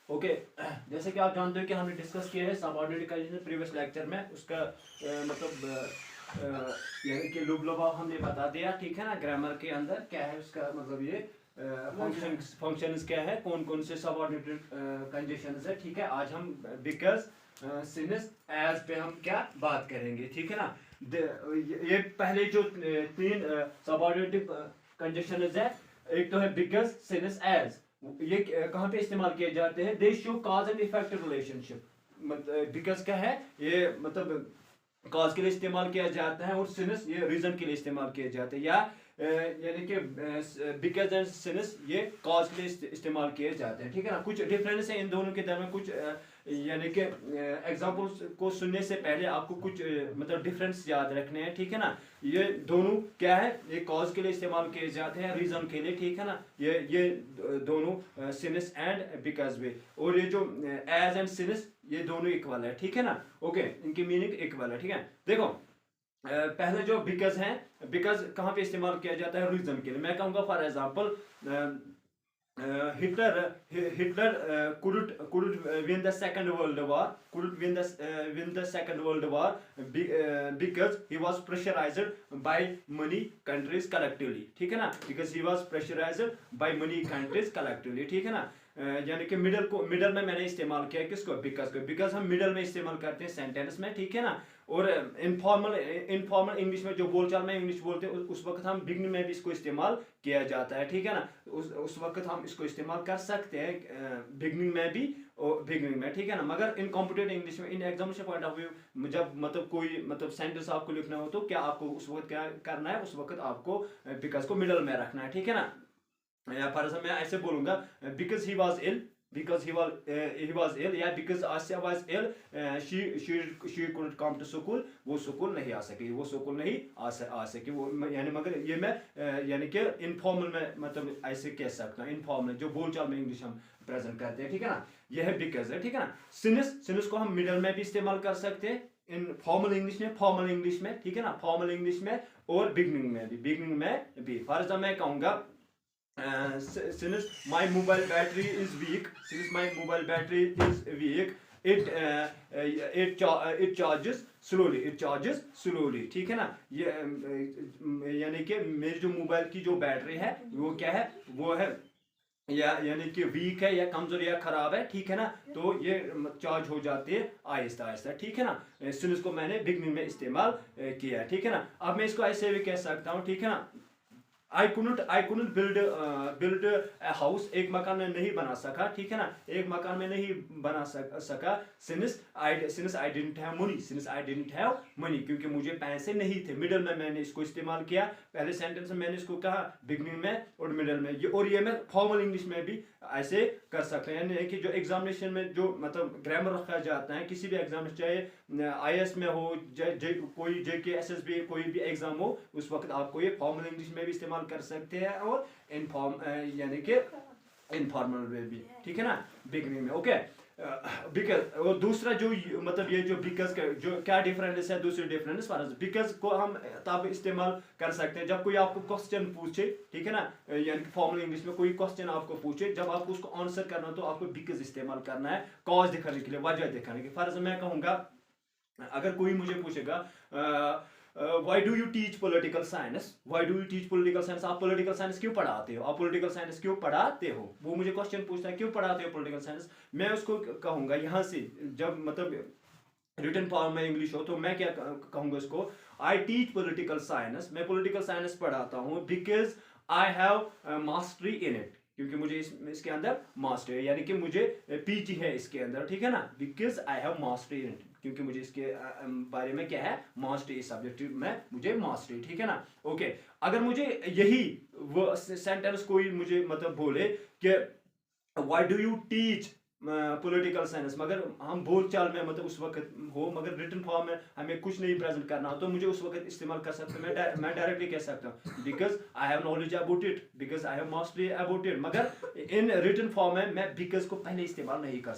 Okay. जैसे कि आप जानते हो कि हमने डिस्कस किया है सबऑर्डिनेट कंडीशन प्रीवियस लेक्चर में, उसका मतलब यानी कि लुब लुभाव हमने बता दिया, ठीक है ना। ग्रामर के अंदर क्या है उसका मतलब, ये फंक्शंस क्या है, कौन कौन से सबऑर्डिनेट कंडीशंस है, ठीक है। आज हम बिकॉज सिंस एज पे हम क्या बात करेंगे, ठीक है ना। ये पहले जो तीन सबऑर्डिनेट कंडीशंस है, एक तो है बिकॉज सिंस एज, ये कहाँ पे इस्तेमाल किए जाते हैं, दे show cause and effect relationship. मतलब बिकॉज क्या है, ये मतलब कॉज के लिए इस्तेमाल किया जाता है, और सिनस ये रीजन के लिए इस्तेमाल किए जाते हैं, या यानी कि बिकॉज एंड सिनस ये कॉज के लिए इस्तेमाल किए जाते हैं, ठीक है ना। कुछ डिफरेंस है इन दोनों के दरमियान, कुछ यानी कि एग्जांपल्स को सुनने से पहले आपको कुछ मतलब डिफरेंस याद रखने हैं, ठीक है ना। ये दोनों क्या है, ये कॉज के लिए इस्तेमाल किए जाते हैं, रीजन के लिए, ठीक है ना। ये दोनों सिनस एंड बिकॉज भी, और ये जो एज एंड सिनस, ये दोनों इक्वल है, ठीक है ना। ओके, इनकी मीनिंग इक्वल है, ठीक है। देखो पहले जो बिकॉज है, बिकॉज कहाँ पे इस्तेमाल किया जाता है, रीजन के लिए। मैं कहूँगा for example Hitler couldn't win the second world war, because he was pressurized by many countries collectively, ठीक है ना। because he was pressurized by many countries collectively, ठीक है ना। यानी कि मिडल में मैंने इस्तेमाल किया किसको, बिकॉज को। बिकॉज हम मिडल में इस्तेमाल करते हैं सेंटेंस में, ठीक है ना। और इनफॉर्मल इंग्लिश में, जो बोलचाल में इंग्लिश बोलते हैं, उस वक्त हम बिगनिंग में भी इसको इस्तेमाल किया जाता है, ठीक है ना। उस वक्त हम इसको इस्तेमाल कर सकते हैं बिगनिंग में भी, और बिगनिंग में, ठीक है ना। मगर इन कॉम्पिटेटिव इंग्लिश में, in examination point of view, जब मतलब कोई मतलब सेंटेंस आपको लिखना हो, तो क्या आपको उस वक्त क्या करना है, उस वक्त आपको बिकॉज को मिडल में रखना है, ठीक है ना। फॉर एग्जाम्पल मैं ऐसे बोलूंगा, because he was ill, because he was ill, या because Asya was ill, she couldn't come to school, वो स्कूल नहीं आ सकी, वो स्कूल नहीं आ सकी वो, यानी मगर ये मैं यानी कि इनफॉर्मल में मतलब ऐसे कह सकता हूँ, इनफॉर्मल जो बोलचाल में इंग्लिश हम प्रेजेंट करते हैं, ठीक है ना। यह है बिकॉज है, ठीक है ना। सिनस को हम मिडल में भी इस्तेमाल कर सकते हैं, इन फॉर्मल इंग्लिश में, फॉर्मल इंग्लिश में, ठीक है ना, फॉर्मल इंग्लिश में, और बिगनिंग में भी, बिगनिंग में भी। फॉर एग्जाम्पल मैं कहूँगा, since my mobile battery is weak, it charges slowly, ठीक है ना। ये यानी कि मेरी जो मोबाइल की जो बैटरी है, वो क्या है, वो है या यानी कि वीक है, या कमजोर, या खराब है, ठीक है ना। तो ये चार्ज हो जाती है आहिस्ता आहिस्ता, ठीक है ना। सिंस को मैंने बिगनिंग में इस्तेमाल किया है, ठीक है ना। अब मैं इसको ऐसे भी कह सकता हूँ, ठीक है ना। I couldn't build a house, एक मकान में नहीं बना सका, ठीक है ना। एक मकान में नहीं बना सका since I didn't have money, क्योंकि मुझे पैसे नहीं थे। मिडल में मैंने इसको इस्तेमाल किया, पहले सेंटेंस में मैंने इसको कहा बिगनिंग में और मिडल में, और ये मैं फॉर्मल इंग्लिश में भी ऐसे कर सकते हैं, यानी कि जो एग्जामिनेशन में जो मतलब ग्रामर रखा जाता है, किसी भी एग्जाम, चाहे IAS में हो, कोई JK SSB कोई भी एग्जाम हो, उस वक्त आपको ये फॉर्मल इंग्लिश में भी इस्तेमाल कर सकते हैं, और यानी कि इनफॉर्मल में भी, ठीक है ना, बिगनिंग में। ओके, बिकॉज, और दूसरा जो मतलब ये जो बिकॉज का जो क्या डिफरेंस है, दूसरी डिफरेंस फॉर बिकॉज को हम तब इस्तेमाल कर सकते हैं जब कोई आपको क्वेश्चन पूछे, ठीक है ना। यानी कि फॉर्मल इंग्लिश में कोई क्वेश्चन आपको पूछे, जब आपको उसको आंसर करना हो, तो आपको बिकॉज इस्तेमाल करना है, कॉज दिखाने के लिए, वजह दिखाने के लिए। फॉर मैं कहूँगा, अगर कोई मुझे पूछेगा why do you teach political science, आप पॉलिटिकल साइंस क्यों पढ़ाते हो, वो मुझे क्वेश्चन पूछता है, क्यों पढ़ाते हो पॉलिटिकल साइंस। मैं उसको कहूंगा, यहाँ से जब मतलब रिटन फॉर्म में इंग्लिश हो, तो मैं क्या कहूंगा उसको, आई टीच पॉलिटिकल साइंस, मैं पॉलिटिकल साइंस पढ़ाता हूँ, because I have mastery in it, क्योंकि मुझे इसके अंदर मास्टर है, यानी कि मुझे PG है इसके अंदर, ठीक है ना। Because I have mastery in it, क्योंकि मुझे इसके बारे में क्या है, मास्टरी, सब्जेक्ट में मुझे मास्टरी, ठीक है ना। ओके, अगर मुझे यही वो सेंटेंस कोई मुझे मतलब बोले कि why do you teach political science, मगर हम बोलचाल में मतलब उस वक्त हो, मगर रिटन फॉर्म में हमें कुछ नहीं प्रेजेंट करना हो, तो मुझे उस वक्त इस्तेमाल कर सकते हैं, मैं डायरेक्टली कह सकता हूँ because I have knowledge about it, because I have mastery about it. मगर इन रिटन फॉर्म में मैं बिकॉज को पहले इस्तेमाल नहीं कर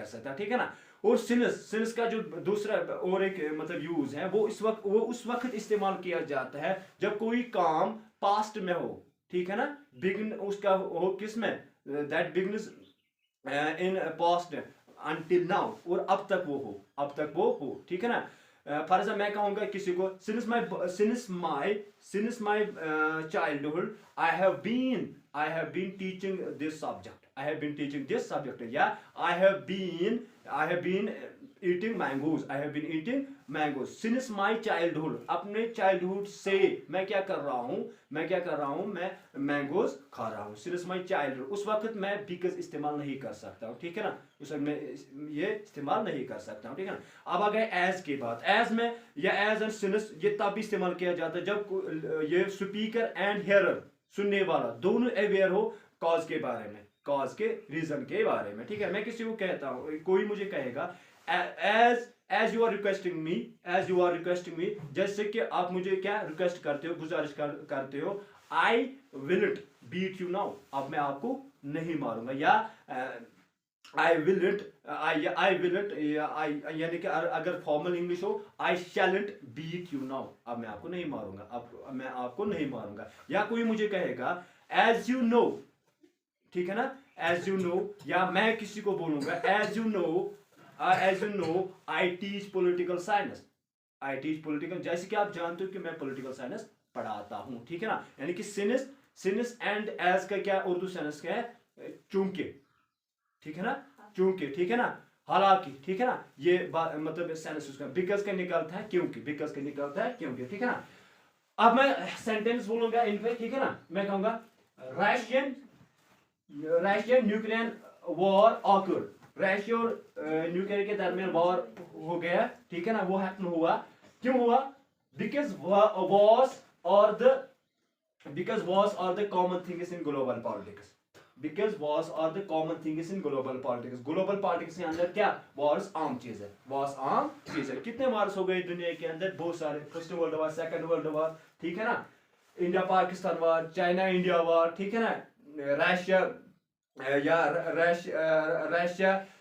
सकता, ठीक है ना। और सिंस का जो दूसरा और एक मतलब यूज है, वो उस वक्त इस्तेमाल किया जाता है जब कोई काम पास्ट में हो, ठीक है ना। बिगिन उसका हो किस में, that begins in past until now, और अब तक वो हो, अब तक वो हो, ठीक है ना। फॉर एग्जाम्पल मैं कहूंगा किसी को, since my childhood I have been teaching this subject, I have been teaching this subject, या I have been eating mangoes, I have been eating mangoes since my childhood. अपने चाइल्डहुड से मैं क्या कर रहा हूँ, मैं मैंगोज खा रहा हूँ, सिंस माई चाइल्डहुड। उस वक्त मैं बिकॉज इस्तेमाल नहीं कर सकता हूँ, ठीक है ना, उस वक्त मैं ये इस्तेमाल नहीं कर सकता हूँ, ठीक है ना। अब आ गए एज की बात। एज में या एज एंड सिंस ये तब भी इस्तेमाल किया जाता है जब ये स्पीकर एंड हेयरर, सुनने वाला, दोनों अवेयर हो कॉज के बारे में, कॉज के रीजन के बारे में, ठीक है। मैं किसी को कहता हूँ, कोई मुझे कहेगा as you are requesting me, जैसे कि आप मुझे क्या रिक्वेस्ट करते हो, गुजारिश करते हो, I will beat you now, अब मैं आपको नहीं मारूंगा, या आई विल यानी कि अगर फॉर्मल इंग्लिश हो, आई शैलेंट बीट यू नाउ, अब मैं आपको नहीं मारूंगा, अब मैं आपको नहीं मारूंगा। या कोई मुझे कहेगा एज यू नो, ठीक है ना, एज यू नो, या मैं किसी को बोलूंगा as you know I teach political science, जैसे कि आप जानते हो कि मैं पॉलिटिकल साइंस पढ़ाता हूं, ठीक है ना। यानी कि सिंस एंड एज का क्या उर्दू सेंस क्या है, चूंकि, ठीक है ना, चूंकि, ठीक है ना, हालांकि, ठीक है ना, ये मतलब सेंस उसका। बिकॉज का निकलता है क्योंकि, बिकॉज का निकलता है क्योंकि, ठीक है ना। अब मैं सेंटेंस बोलूंगा इन पे, ठीक है ना। मैं कहूंगा Russian nuclear war awkward, Russia और न्यूक्लियर के दरमियान वॉर हो गया, ठीक है ना, वो हैपन हुआ, क्यों हुआ, because wars are the common things in global politics, because wars are the common things in global politics. Global politics के अंदर क्या, वॉर्स आम चीज है, वॉर्स आम चीज है। कितने वॉर्स हो गए दुनिया के अंदर, बहुत सारे, first world war, second world war, ठीक है ना, India Pakistan war, China India war, ठीक है ना, रशिया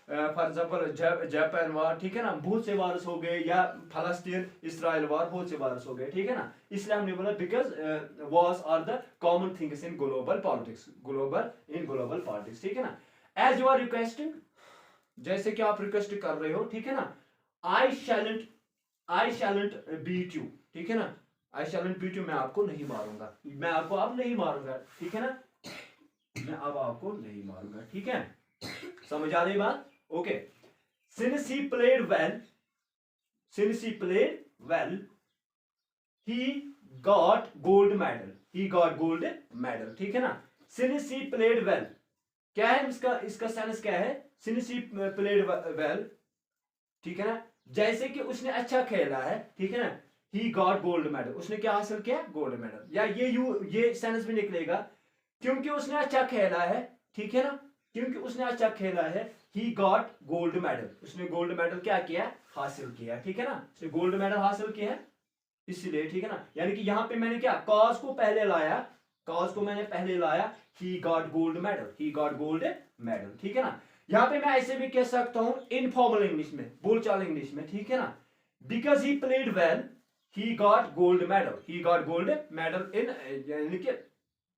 फॉर एग्जाम्पल जापान वार, ठीक है ना, बहुत से वार्स हो गए, या फलस्तीन इसराइल वार, बहुत से वार्स हो गए, ठीक है ना। इसलिए हमने बोला because wars are the common things in global politics, global politics, ठीक है ना। एज यू आर रिक्वेस्टिंग, जैसे कि आप रिक्वेस्ट कर रहे हो, ठीक है ना, आई शैलेंट बीट यू, ठीक है ना, आई शैलेंट बीट यू, मैं आपको नहीं मारूंगा, मैं आपको अब नहीं मारूंगा, ठीक है ना, मैं अब आपको नहीं मारूंगा, ठीक है, समझ आ रही बात, okay. Since he played well he got gold medal, ठीक है ना। सिंस ही प्लेड वेल, क्या है इसका सेंस क्या है, सिंस ही प्लेड वेल, ठीक है ना, जैसे कि उसने अच्छा खेला है, ठीक है ना, ही गॉट गोल्ड मेडल, उसने क्या हासिल किया, गोल्ड मेडल। या ये सेंस भी निकलेगा क्योंकि उसने अच्छा खेला है, ठीक है ना, क्योंकि उसने अच्छा खेला है, ही गॉट गोल्ड मेडल, उसने गोल्ड मेडल क्या किया, हासिल किया, ठीक है ना, उसने गोल्ड मेडल हासिल किया है, इसलिए, ठीक है ना। यानी कि यहां पे मैंने क्या, कॉज को मैंने पहले लाया, ही गॉट गोल्ड मेडल, ठीक है ना। यहां पे मैं ऐसे भी कह सकता हूं इनफॉर्मल इंग्लिश में, बोलचाल इंग्लिश में, ठीक है ना, because he played well he got gold medal in, यानी कि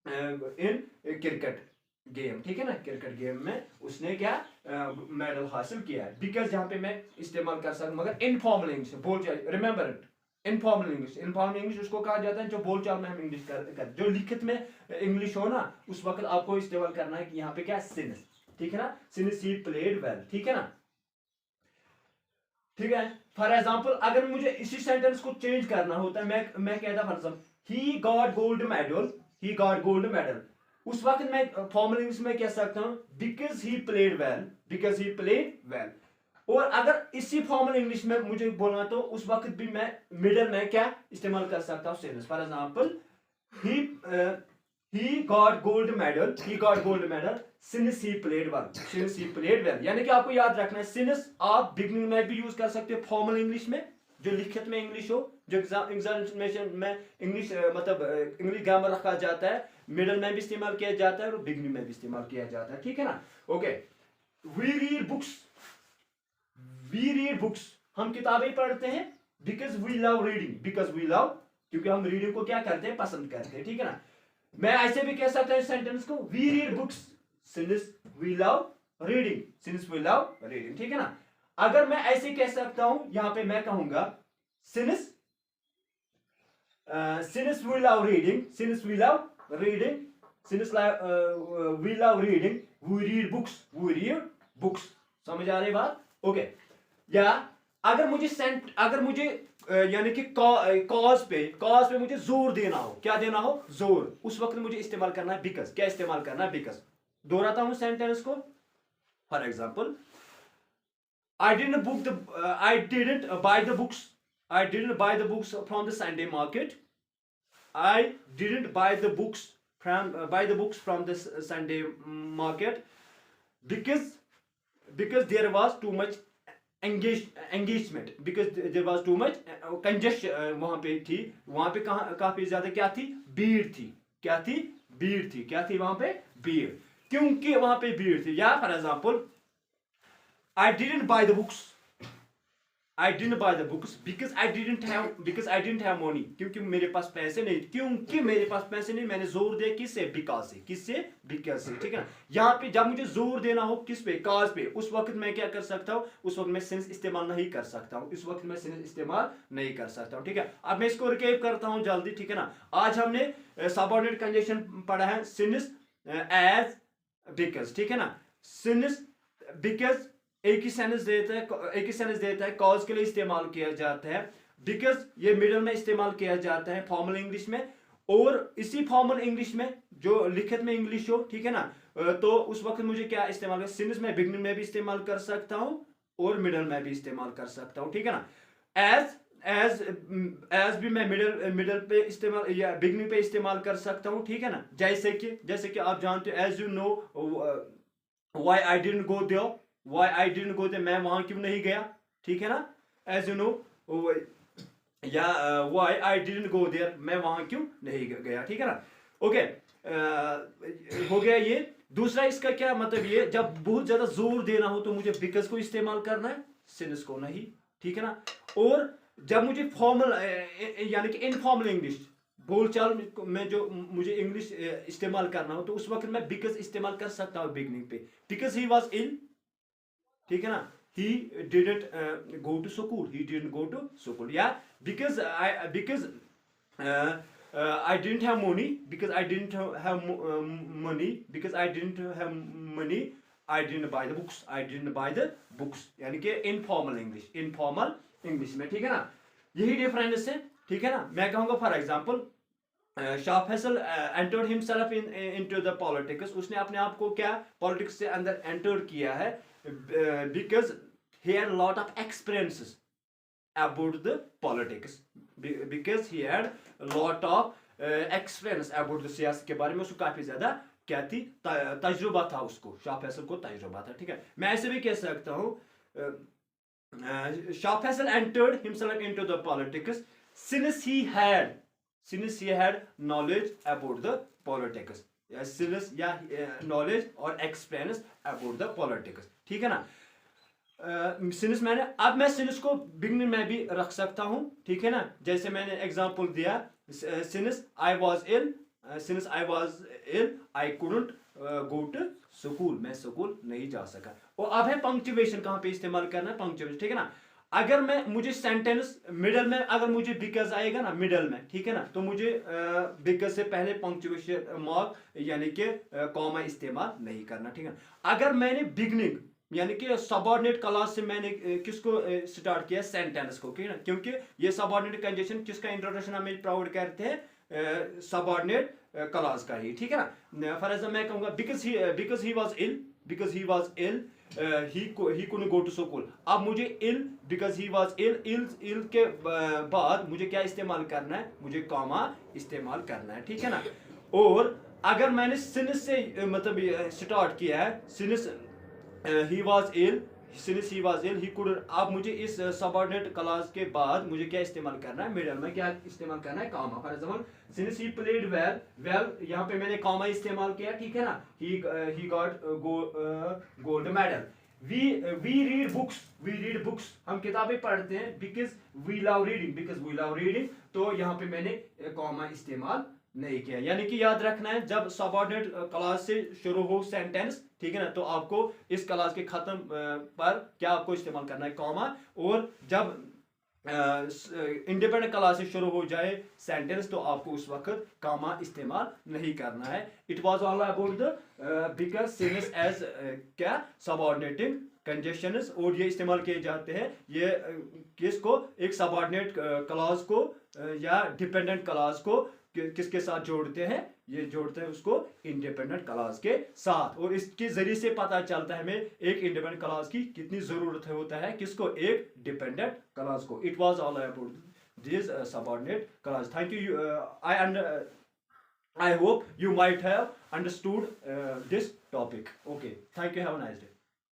इन क्रिकेट गेम, ठीक है ना, क्रिकेट गेम में उसने क्या मेडल हासिल किया है। बिकॉज यहाँ पे मैं इस्तेमाल कर सकता, मगर इनफॉर्मल इंग्लिश बोलचाल, रिमेंबर इट, इनफॉर्मल इंग्लिश उसको कहा जाता है जो बोलचाल में हम इंग्लिश कर, जो लिखित में इंग्लिश हो ना, उस वक्त आपको इस्तेमाल करना है कि यहाँ पे क्या सिंस, ठीक है ना, सिंस ही प्लेड वेल, ठीक है ना, ठीक है। फॉर एग्जाम्पल अगर मुझे इसी सेंटेंस को चेंज करना होता है, मैं कहता for example he got gold medal, उस वक्त मैं फॉर्मल इंग्लिश में कह सकता हूं बिकॉज ही प्लेड वेल। और अगर इसी फॉर्मल इंग्लिश में मुझे बोलना तो उस वक्त भी मैं मिडल में क्या इस्तेमाल कर सकता हूं, sense. For example he got gold medal since he played well, यानी कि आपको याद रखना है since आप बिगनिंग में भी यूज कर सकते हो फॉर्मल इंग्लिश में, जो लिखित में इंग्लिश हो, जो एग्जामिनेशन में इंग्लिश मतलब इंग्लिश ग्रामर रखा जाता है, मिडल में भी इस्तेमाल किया जाता है और बिगनिंग में भी इस्तेमाल किया जाता है, ठीक है ना, ओके। वी रीड बुक्स, हम किताबें पढ़ते हैं, बिकॉज वी लव क्योंकि हम रीडिंग को क्या करते हैं, पसंद करते हैं, ठीक है ना। मैं ऐसे भी कह सकता हूं सेंटेंस को, we read books since we love reading, since we love reading, ठीक है ना। अगर मैं ऐसे कह सकता हूं, यहां पे मैं कहूंगा since since we love reading, since we love reading, since we love reading, we read books, we read books, समझ आ रही बात? ओके। या अगर मुझे यानी कि कॉज पे मुझे जोर देना हो, क्या देना हो? जोर। उस वक्त मुझे इस्तेमाल करना है बिकॉज। क्या इस्तेमाल करना है? बिकॉज। दोहराता हूं सेंटेंस को। For example, I didn't buy the books. I didn't buy the books from the Sunday market. I didn't buy the books from the Sunday market because there was too much engagement, because there was too much congestion वहां पे थी, वहां पे काफी ज्यादा क्या थी? भीड़ थी। क्या थी? भीड़ थी। क्या थी वहां पे? भीड़। क्योंकि वहां पे भीड़ थी। या for example, I didn't buy the books. I didn't buy the books because I didn't have money. क्योंकि मेरे पास पैसे नहीं। क्योंकि मेरे पास पैसे नहीं, मैंने जोर दिया किससे? बिकॉज से। किससे? बिकॉज से, ठीक है ना। यहाँ पे जब मुझे जोर देना हो किस पे? कॉज पे, उस वक्त मैं क्या कर सकता हूँ? उस वक्त मैं सिंस इस्तेमाल नहीं कर सकता हूँ। इस वक्त मैं सिंस इस्तेमाल नहीं कर सकता हूँ, ठीक है। अब मैं इसको रिकैप करता हूँ जल्दी, ठीक है ना। आज हमने सबऑर्डिनेट कंजंक्शन पढ़ा है, सिंस एज बिकॉज, ठीक है ना। सिंस बिकॉज एक ही सेंटेंस देता है, कॉज के लिए इस्तेमाल किया जाता है। बिकॉज ये मिडल में इस्तेमाल किया जाता है फॉर्मल इंग्लिश में, और इसी फॉर्मल इंग्लिश में जो लिखित में इंग्लिश हो, ठीक है ना, तो उस वक्त मुझे क्या इस्तेमाल कर? सिंस मैं बिगनिंग में भी इस्तेमाल कर सकता हूं और मिडल में भी इस्तेमाल कर सकता हूं, ठीक है ना। एज भी मैं मिडल पे इस्तेमाल या बिगनिंग पे इस्तेमाल कर सकता हूं, ठीक है ना। जैसे कि आप जानते हो, as you know why I didn't go there, मैं वहां क्यों नहीं गया, ठीक है ना। एज यू नो, या why I didn't go there, मैं वहां क्यों नहीं गया, ठीक है ना। ओके, हो गया ये। दूसरा इसका क्या मतलब? ये जब बहुत ज्यादा जोर देना हो तो मुझे बिकॉज को इस्तेमाल करना है, सिंस को नहीं, ठीक है ना। और जब मुझे फॉर्मल यानी कि इनफॉर्मल इंग्लिश, बोलचाल में जो मुझे इंग्लिश इस्तेमाल करना हो, तो उस वक्त मैं बिकॉज इस्तेमाल कर सकता हूँ बिगनिंग पे। बिकॉज ही वॉज इल, ठीक है ना। he didn't go to school, या because I didn't have money, because I didn't have money, I didn't buy the books, यानी कि इनफॉर्मल इंग्लिश में, ठीक है ना। यही डिफरेंस है, ठीक है ना। मैं कहूंगा for example, Shah Faisal entered himself into the politics, उसने अपने आप को क्या? पॉलिटिक्स से अंदर एंटर किया है, because he had a lot of experiences about the politics, because he had a lot of experience about the सियासत के बारे में उसको काफी ज्यादा क्या थी? तजुर्बा था उसको, शाह फैसल को तजुर्बा था, ठीक है। मैं ऐसे भी कह सकता हूँ, Shah Faisal entered himself into the politics since he had knowledge about the politics, since या knowledge और experience about the politics, ठीक है ना। सिंस अब मैं सिंस को बिगनिंग में भी रख सकता हूं, ठीक है ना। जैसे मैंने एग्जांपल दिया, since I was ill I couldn't go to school, मैं स्कूल नहीं जा सका। और अब है पंक्चुएशन, कहां पे इस्तेमाल करना है? पंक्चुएशन, ठीक है ना। अगर मुझे सेंटेंस मिडल में अगर मुझे बिकॉज आएगा ना मिडल में, ठीक है ना, तो मुझे बिकॉज से पहले पंक्चुएशन मार्क यानी कि कॉमा इस्तेमाल नहीं करना, ठीक है। अगर मैंने बिगनिंग यानी कि सबऑर्डिनेट क्लॉज से मैंने किसको स्टार्ट किया? सेंटेंस को, ठीक है ना। क्योंकि ये सबऑर्डिनेट कंजंक्शन किसका इंट्रोडक्शन हमें प्रोवाइड करते हैं? सबऑर्डिनेट क्लॉज का ही, ठीक है ना। फॉर एग्जांपल मैं कहूंगा because he was ill he couldn't go to school। अब मुझे because he was ill के बाद मुझे क्या इस्तेमाल करना है? मुझे कॉमा इस्तेमाल करना है, ठीक है ना। और अगर मैंने सिंस से मतलब स्टार्ट किया है, since he was ill he couldn't, अब मुझे इस सबऑर्डिनेट क्लॉज के बाद मुझे क्या इस्तेमाल करना है? मिडल में क्या इस्तेमाल करना है? Comma. For example, since he played well, यहाँ पे मैंने कॉमा इस्तेमाल किया, ठीक है ना। he got gold medal। we read books, हम किताबें पढ़ते हैं, because we love reading, तो यहाँ पे मैंने कॉमा इस्तेमाल नहीं किया। यानी कि याद रखना है, जब सबऑर्डिनेट क्लास से शुरू हो सेंटेंस, ठीक है ना, तो आपको इस क्लास के खत्म पर क्या आपको इस्तेमाल करना है, कॉमा। और जब इंडिपेंडेंट क्लास से शुरू हो जाए सेंटेंस, तो आपको उस वक्त कामा इस्तेमाल नहीं करना है। It was all about the bigger since as क्या सबऑर्डिनेटिंग कंजक्शंस, और ये इस्तेमाल किए जाते हैं ये किसको, एक सबऑर्डिनेट क्लास को या डिपेंडेंट क्लास को किसके साथ जोड़ते हैं, ये जोड़ते हैं उसको इंडिपेंडेंट क्लास के साथ। और इसके जरिए से पता चलता है हमें एक इंडिपेंडेंट क्लास की कितनी जरूरत होता है, किसको, एक डिपेंडेंट क्लास को। It was all about this subordinate class. Thank you. I hope you might have understood this topic. Okay, thank you. Have a nice day.